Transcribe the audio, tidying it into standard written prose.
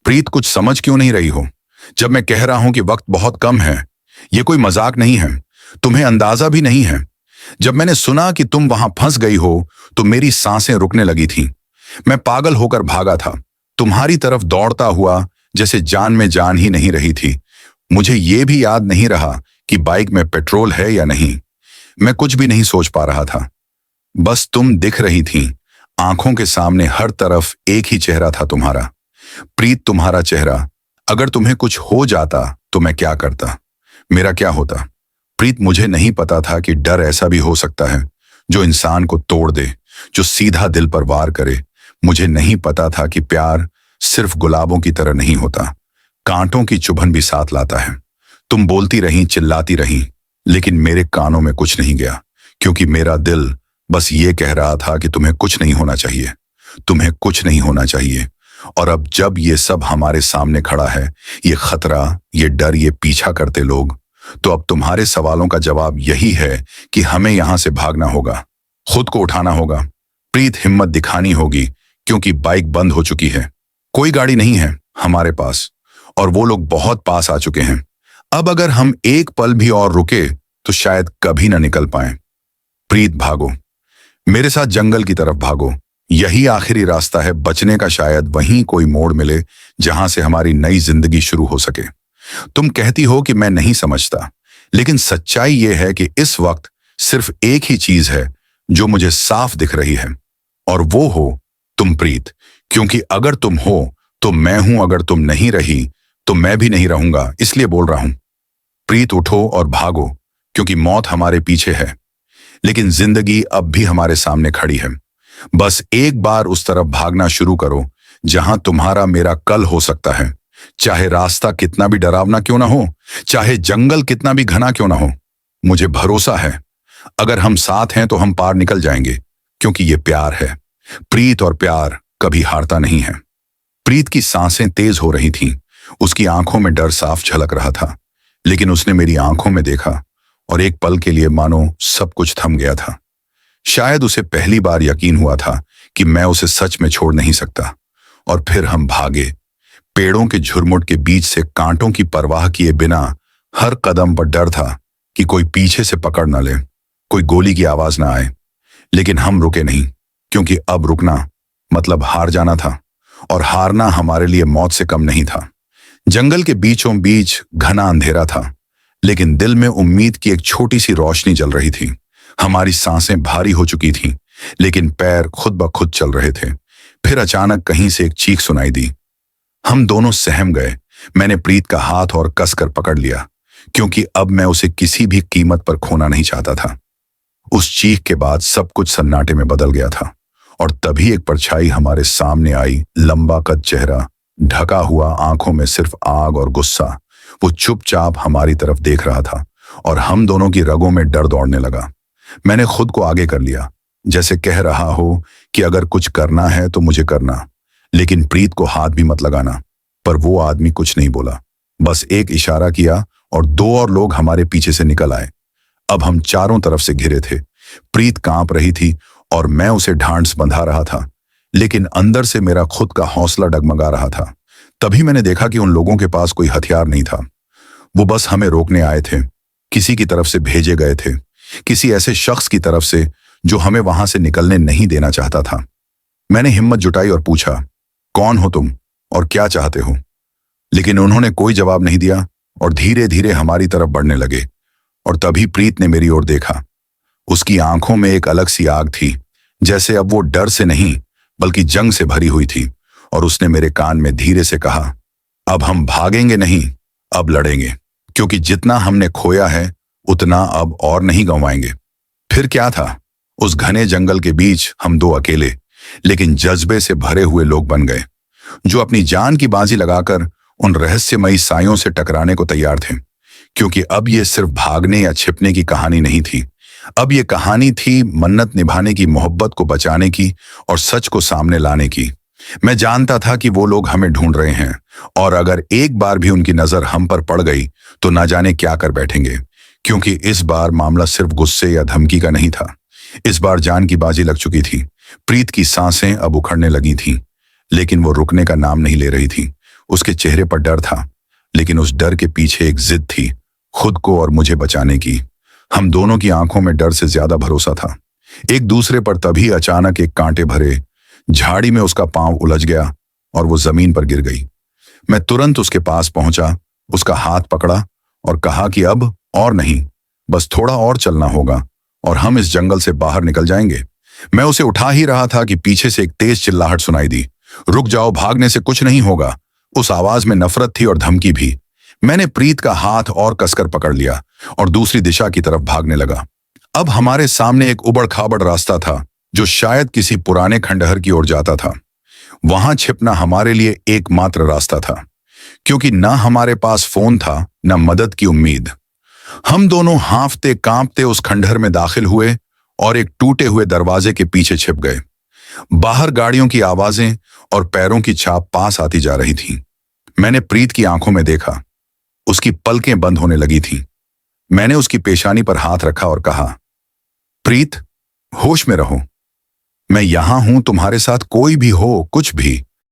प्रीत, कुछ समझ क्यों नहीं रही हो? जब मैं कह रहा हूं कि वक्त बहुत कम है। ये कोई मजाक नहीं है। तुम्हें अंदाजा भी नहीं है। जब मैंने सुना कि तुम वहां फंस गई हो तो मेरी सांसें रुकने लगी थीं। मैं पागल होकर भागा था, तुम्हारी तरफ दौड़ता हुआ, जैसे जान में जान ही नहीं रही थी। मुझे ये भी याद नहीं रहा कि बाइक में पेट्रोल है या नहीं। मैं कुछ भी नहीं सोच पा रहा था। बस तुम दिख रही थीं, आंखों के सामने हर तरफ एक ही चेहरा था तुम्हारा। प्रीत, तुम्हारा चेहरा। अगर तुम्हें कुछ हो जाता तो मैं क्या करता? मेरा क्या होता? प्रीत, मुझे नहीं पता था कि डर ऐसा भी हो सकता है जो इंसान को तोड़ दे, जो सीधा दिल पर वार करे। मुझे नहीं पता था कि प्यार सिर्फ गुलाबों की तरह नहीं होता, कांटों की चुभन भी साथ लाता है। तुम बोलती रहीं, चिल्लाती रहीं, लेकिन मेरे कानों में कुछ नहीं गया, क्योंकि मेरा दिल बस ये कह रहा था कि तुम्हें कुछ नहीं होना चाहिए, तुम्हें कुछ नहीं होना चाहिए। और अब जब ये सब हमारे सामने खड़ा है, ये खतरा, ये डर, ये पीछा करते लोग, तो अब तुम्हारे सवालों का जवाब यही है कि हमें यहां से भागना होगा, खुद को उठाना होगा। प्रीत, हिम्मत दिखानी होगी, क्योंकि बाइक बंद हो चुकी है। कोई गाड़ी नहीं है हमारे पास, और वो लोग बहुत पास आ चुके हैं। अब अगर हम एक पल भी और रुके तो शायद कभी ना निकल पाए। प्रीत, भागो, मेरे साथ जंगल की तरफ भागो। यही आखिरी रास्ता है बचने का। शायद वहीं कोई मोड़ मिले जहां से हमारी नई जिंदगी शुरू हो सके। तुम कहती हो कि मैं नहीं समझता, लेकिन सच्चाई यह है कि इस वक्त सिर्फ एक ही चीज है जो मुझे साफ दिख रही है, और वो हो तुम, प्रीत। क्योंकि अगर तुम हो तो मैं हूं, अगर तुम नहीं रही तो मैं भी नहीं रहूंगा। इसलिए बोल रहा हूं, प्रीत, उठो और भागो, क्योंकि मौत हमारे पीछे है, लेकिन जिंदगी अब भी हमारे सामने खड़ी है। बस एक बार उस तरफ भागना शुरू करो जहां तुम्हारा मेरा कल हो सकता है, चाहे रास्ता कितना भी डरावना क्यों ना हो, चाहे जंगल कितना भी घना क्यों ना हो। मुझे भरोसा है, अगर हम साथ हैं तो हम पार निकल जाएंगे, क्योंकि ये प्यार है, प्रीत, और प्यार कभी हारता नहीं है। प्रीत की सांसें तेज हो रही थीं, उसकी आंखों में डर साफ झलक रहा था, लेकिन उसने मेरी आंखों में देखा और एक पल के लिए मानो सब कुछ थम गया था। शायद उसे पहली बार यकीन हुआ था कि मैं उसे सच में छोड़ नहीं सकता। और फिर हम भागे, पेड़ों के झुरमुट के बीच से, कांटों की परवाह किए बिना। हर कदम पर डर था कि कोई पीछे से पकड़ न ले, कोई गोली की आवाज ना आए। लेकिन हम रुके नहीं, क्योंकि अब रुकना मतलब हार जाना था, और हारना हमारे लिए मौत से कम नहीं था। जंगल के बीचों बीच घना अंधेरा था, लेकिन दिल में उम्मीद की एक छोटी सी रोशनी जल रही थी। हमारी सांसें भारी हो चुकी थीं, लेकिन पैर खुद ब खुद चल रहे थे। फिर अचानक कहीं से एक चीख सुनाई दी। हम दोनों सहम गए। मैंने प्रीत का हाथ और कसकर पकड़ लिया, क्योंकि अब मैं उसे किसी भी कीमत पर खोना नहीं चाहता था। उस चीख के बाद सब कुछ सन्नाटे में बदल गया था, और तभी एक परछाई हमारे सामने आई। लंबा कद चेहरा, ढका हुआ, आंखों में सिर्फ आग और गुस्सा। वो चुपचाप हमारी तरफ देख रहा था, और हम दोनों की रगों में डर दौड़ने लगा। मैंने खुद को आगे कर लिया, जैसे कह रहा हो कि अगर कुछ करना है तो मुझे करना, लेकिन प्रीत को हाथ भी मत लगाना। पर वो आदमी कुछ नहीं बोला, बस एक इशारा किया और दो और लोग हमारे पीछे से निकल आए। अब हम चारों तरफ से घिरे थे। प्रीत कांप रही थी और मैं उसे ढांढस बंधा रहा था, लेकिन अंदर से मेरा खुद का हौसला डगमगा रहा था। तभी मैंने देखा कि उन लोगों के पास कोई हथियार नहीं था। वो बस हमें रोकने आए थे, किसी की तरफ से भेजे गए थे, किसी ऐसे शख्स की तरफ से जो हमें वहां से निकलने नहीं देना चाहता था। मैंने हिम्मत जुटाई और पूछा, कौन हो तुम और क्या चाहते हो? लेकिन उन्होंने कोई जवाब नहीं दिया और धीरे धीरे हमारी तरफ बढ़ने लगे। और तभी प्रीत ने मेरी ओर देखा। उसकी आंखों में एक अलग सी आग थी, जैसे अब वो डर से नहीं बल्कि जंग से भरी हुई थी। और उसने मेरे कान में धीरे से कहा, अब हम भागेंगे नहीं, अब लड़ेंगे, क्योंकि जितना हमने खोया है उतना अब और नहीं गंवाएंगे। फिर क्या था, उस घने जंगल के बीच हम दो अकेले लेकिन जज्बे से भरे हुए लोग बन गए, जो अपनी जान की बाजी लगाकर उन रहस्यमयी सायों से टकराने को तैयार थे। क्योंकि अब ये सिर्फ भागने या छिपने की कहानी नहीं थी, अब ये कहानी थी मन्नत निभाने की, मोहब्बत को बचाने की और सच को सामने लाने की। मैं जानता था कि वो लोग हमें ढूंढ रहे हैं, और अगर एक बार भी उनकी नजर हम पर पड़ गई तो ना जाने क्या कर बैठेंगे। क्योंकि इस बार मामला सिर्फ गुस्से या धमकी का नहीं था, इस बार जान की बाजी लग चुकी थी। प्रीत की सांसें अब उखड़ने लगी थीं, लेकिन वो रुकने का नाम नहीं ले रही थी। उसके चेहरे पर डर था, लेकिन उस डर के पीछे एक जिद थी, खुद को और मुझे बचाने की। हम दोनों की आंखों में डर से ज्यादा भरोसा था एक दूसरे पर। तभी अचानक एक कांटे भरे झाड़ी में उसका पांव उलझ गया और वो जमीन पर गिर गई। मैं तुरंत उसके पास पहुंचा, उसका हाथ पकड़ा और कहा कि अब और नहीं, बस थोड़ा और चलना होगा और हम इस जंगल से बाहर निकल जाएंगे। मैं उसे उठा ही रहा था कि पीछे से एक तेज चिल्लाहट सुनाई दी। रुक जाओ, भागने से कुछ नहीं होगा। उस आवाज में नफरत थी और धमकी भी। मैंने प्रीत का हाथ और कसकर पकड़ लिया और दूसरी दिशा की तरफ भागने लगा। अब हमारे सामने एक उबड़ खाबड़ रास्ता था जो शायद किसी पुराने खंडहर की ओर जाता था। वहां छिपना हमारे लिए एकमात्र रास्ता था, क्योंकि न हमारे पास फोन था न मदद की उम्मीद। हम दोनों हांफते कांपते उस खंडहर में दाखिल हुए और एक टूटे हुए दरवाजे के पीछे छिप गए। बाहर गाड़ियों की आवाजें और पैरों की छाप पास आती जा रही थी। मैंने प्रीत की आंखों में देखा, उसकी पलकें बंद होने लगी थीं। मैंने उसकी पेशानी पर हाथ रखा और कहा, प्रीत, होश में रहो। मैं यहां हूं, तुम्हारे साथ कोई भी हो, कुछ भी,